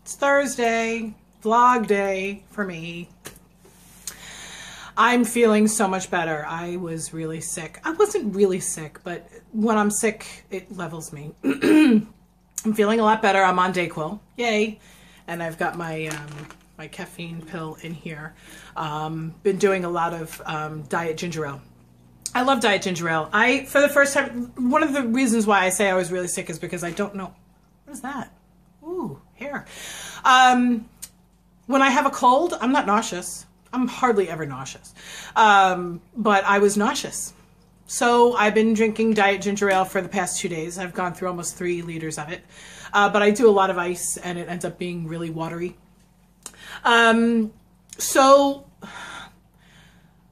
It's Thursday, vlog day for me. I'm feeling so much better. I was really sick. I wasn't really sick, but when I'm sick, it levels me. I'm feeling a lot better. I'm on Dayquil. Yay. And I've got my my caffeine pill in here. Been doing a lot of diet ginger ale. I love diet ginger ale. For the first time, one of the reasons why I say I was really sick is because I don't know. What is that? Ooh, hair. When I have a cold, I'm not nauseous. I'm hardly ever nauseous. But I was nauseous. So I've been drinking diet ginger ale for the past 2 days. I've gone through almost 3 liters of it. But I do a lot of ice and it ends up being really watery. So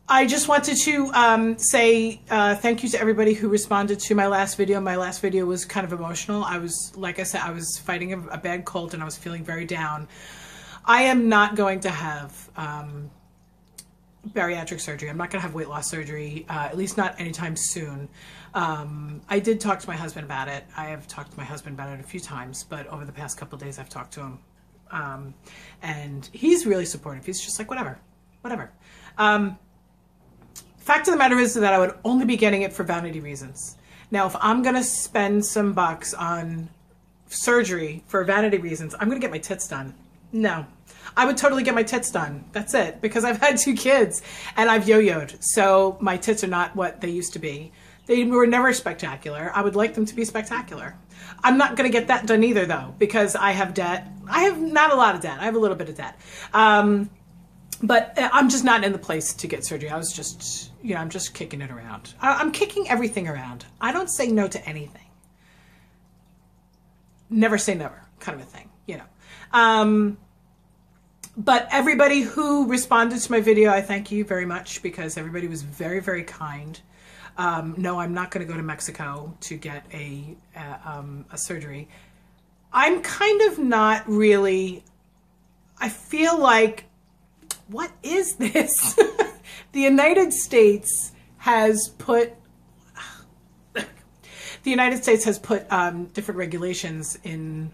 I just wanted to say thank you to everybody who responded to my last video. My last video was kind of emotional. I was, like I said, I was fighting a bad cold and I was feeling very down. I am not going to have bariatric surgery. I'm not going to have weight loss surgery, at least not anytime soon. I did talk to my husband about it. I have talked to my husband about it a few times, but over the past couple of days I've talked to him. And he's really supportive. He's just like, whatever. Fact of the matter is that I would only be getting it for vanity reasons. Now, if I'm going to spend some bucks on surgery for vanity reasons, I'm going to get my tits done. No, I would totally get my tits done. That's it. Because I've had 2 kids and I've yo-yoed. So my tits are not what they used to be. They were never spectacular. I would like them to be spectacular. I'm not going to get that done either though, because I have debt. I have not a lot of debt. I have a little bit of debt. But I'm just not in the place to get surgery. I was just, you know, I'm just kicking it around. I'm kicking everything around. I don't say no to anything. Never say never kind of a thing, you know. But everybody who responded to my video, I thank you very much because everybody was very, very kind. No, I'm not going to go to Mexico to get a surgery. I'm kind of not really, I feel like, what is this? The United States has put different regulations in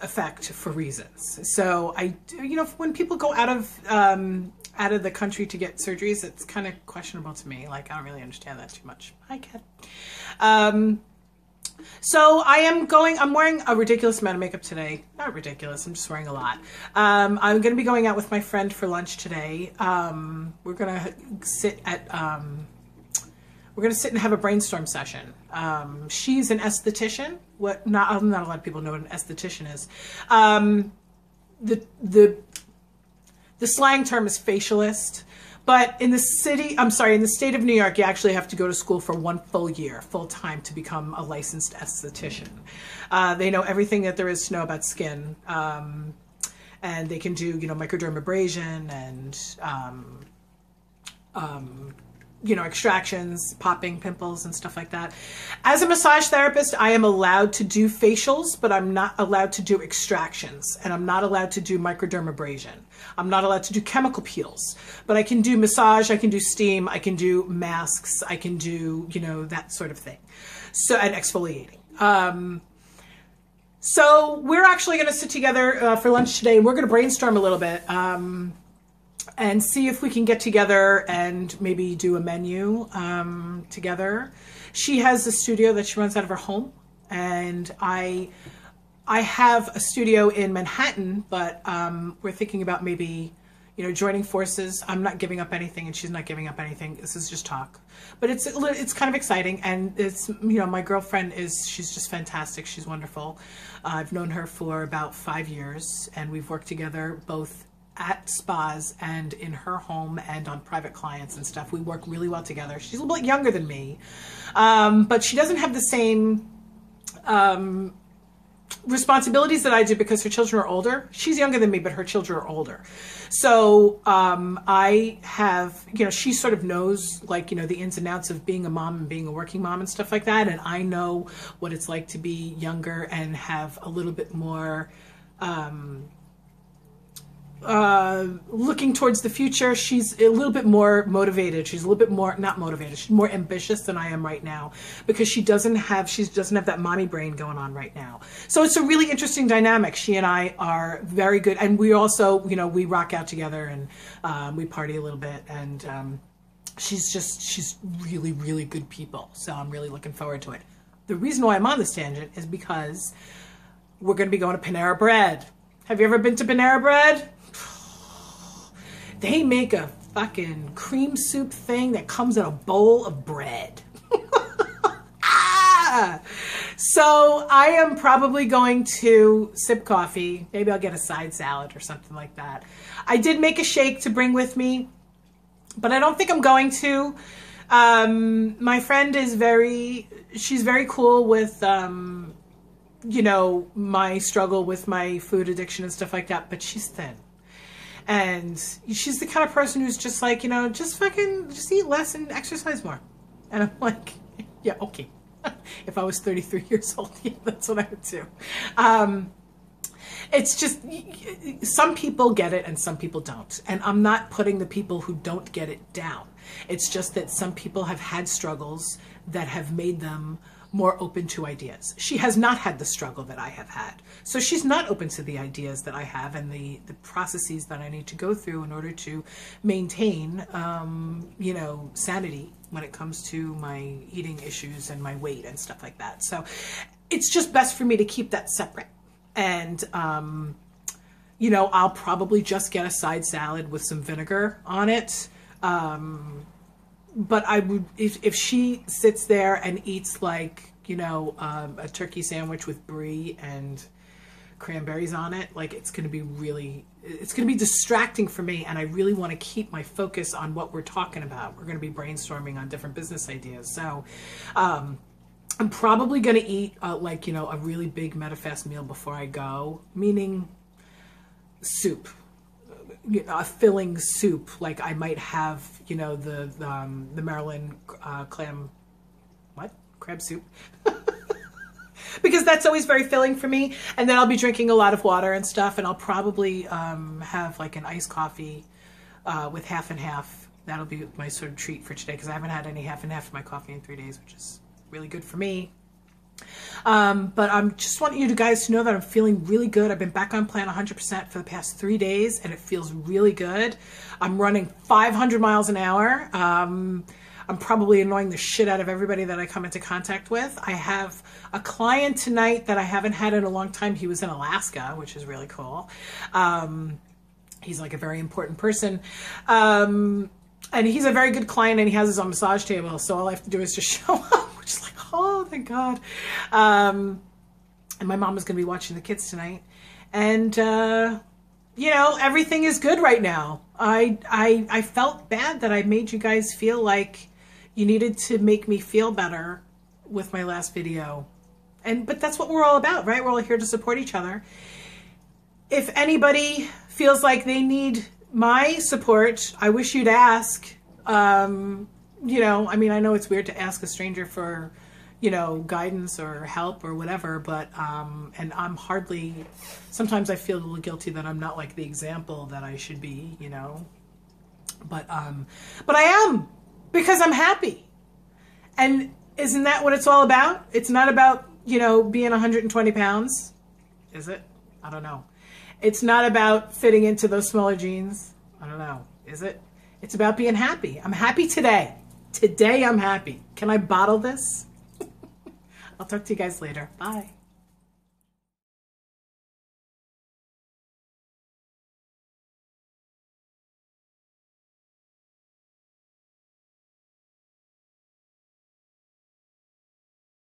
effect for reasons. So you know, when people go out of the country to get surgeries, it's kind of questionable to me. Like, I don't really understand that too much. I get. So I'm wearing a ridiculous amount of makeup today. Not ridiculous, I'm just wearing a lot. I'm going to be going out with my friend for lunch today. We're going to sit and have a brainstorm session. She's an esthetician. Not a lot of people know what an esthetician is. The slang term is facialist. But in the state of New York, you actually have to go to school for 1 full year, full time, to become a licensed esthetician. They know everything that there is to know about skin. And they can do, you know, microdermabrasion and, you know, extractions, popping pimples and stuff like that. As a massage therapist, I am allowed to do facials, but I'm not allowed to do extractions, and I'm not allowed to do microdermabrasion. I'm not allowed to do chemical peels, but I can do massage, I can do steam, I can do masks, I can do, you know, that sort of thing. So, and exfoliating. So we're actually going to sit together for lunch today, and we're going to brainstorm a little bit. And see if we can get together and maybe do a menu together. She has a studio that she runs out of her home, and I have a studio in Manhattan, but we're thinking about maybe, you know, joining forces. I'm not giving up anything, and she's not giving up anything. This is just talk, but it's kind of exciting, and it's, you know, my girlfriend she's just fantastic. She's wonderful. I've known her for about 5 years, and we've worked together both at spas and in her home and on private clients and stuff. We work really well together. She's a little bit younger than me, but she doesn't have the same responsibilities that I do because her children are older. She's younger than me, but her children are older. So I have, you know, she sort of knows, like, you know, the ins and outs of being a mom and being a working mom and stuff like that. And I know what it's like to be younger and have a little bit more looking towards the future. She's a little bit more motivated. She's a little bit more, not motivated, she's more ambitious than I am right now, because she doesn't have that mommy brain going on right now. So it's a really interesting dynamic. She and I are very good. And we also, you know, we rock out together, and we party a little bit, and she's really, really good people. So I'm really looking forward to it. The reason why I'm on this tangent is because we're going to be going to Panera Bread. Have you ever been to Panera Bread? They make a fucking cream soup thing that comes in a bowl of bread. So I am probably going to sip coffee. Maybe I'll get a side salad or something like that. I did make a shake to bring with me, but I don't think I'm going to. My friend is she's very cool with, you know, my struggle with my food addiction and stuff like that, but she's thin. And she's the kind of person who's just like, you know, just eat less and exercise more. And I'm like, yeah, okay. If I was 33 years old, yeah, that's what I would do. It's just, some people get it and some people don't. And I'm not putting the people who don't get it down. It's just that some people have had struggles that have made them more open to ideas. She has not had the struggle that I have had. So she's not open to the ideas that I have and the processes that I need to go through in order to maintain, you know, sanity when it comes to my eating issues and my weight and stuff like that. So it's just best for me to keep that separate. And, you know, I'll probably just get a side salad with some vinegar on it. But I would, if she sits there and eats like, you know, a turkey sandwich with brie and cranberries on it, like it's going to be really, it's going to be distracting for me. And I really want to keep my focus on what we're talking about. We're going to be brainstorming on different business ideas. So, I'm probably going to eat like, you know, a really big MetaFast meal before I go, meaning soup. You know, a filling soup, like I might have, you know, the Maryland crab soup, because that's always very filling for me. And then I'll be drinking a lot of water and stuff, and I'll probably have like an iced coffee with half and half. That'll be my sort of treat for today, because I haven't had any half and half of my coffee in 3 days, which is really good for me. But I'm just wanting you guys to know that I'm feeling really good. I've been back on plan 100% for the past 3 days, and it feels really good. I'm running 500 miles an hour. I'm probably annoying the shit out of everybody that I come into contact with. I have a client tonight that I haven't had in a long time. He was in Alaska, which is really cool. He's like a very important person. And he's a very good client, and he has his own massage table. So all I have to do is just show up, which is like, oh, thank God. And my mom is going to be watching the kids tonight. And, you know, everything is good right now. I felt bad that I made you guys feel like you needed to make me feel better with my last video. But that's what we're all about, right? We're all here to support each other. If anybody feels like they need my support, I wish you'd ask. You know, I mean, I know it's weird to ask a stranger for, you know, guidance or help or whatever, but, and I'm hardly, sometimes I feel a little guilty that I'm not like the example that I should be, you know, but I am, because I'm happy. And isn't that what it's all about? It's not about, you know, being 120 pounds, is it? I don't know. It's not about fitting into those smaller jeans. I don't know. Is it? It's about being happy. I'm happy today. Today I'm happy. Can I bottle this? I'll talk to you guys later. Bye.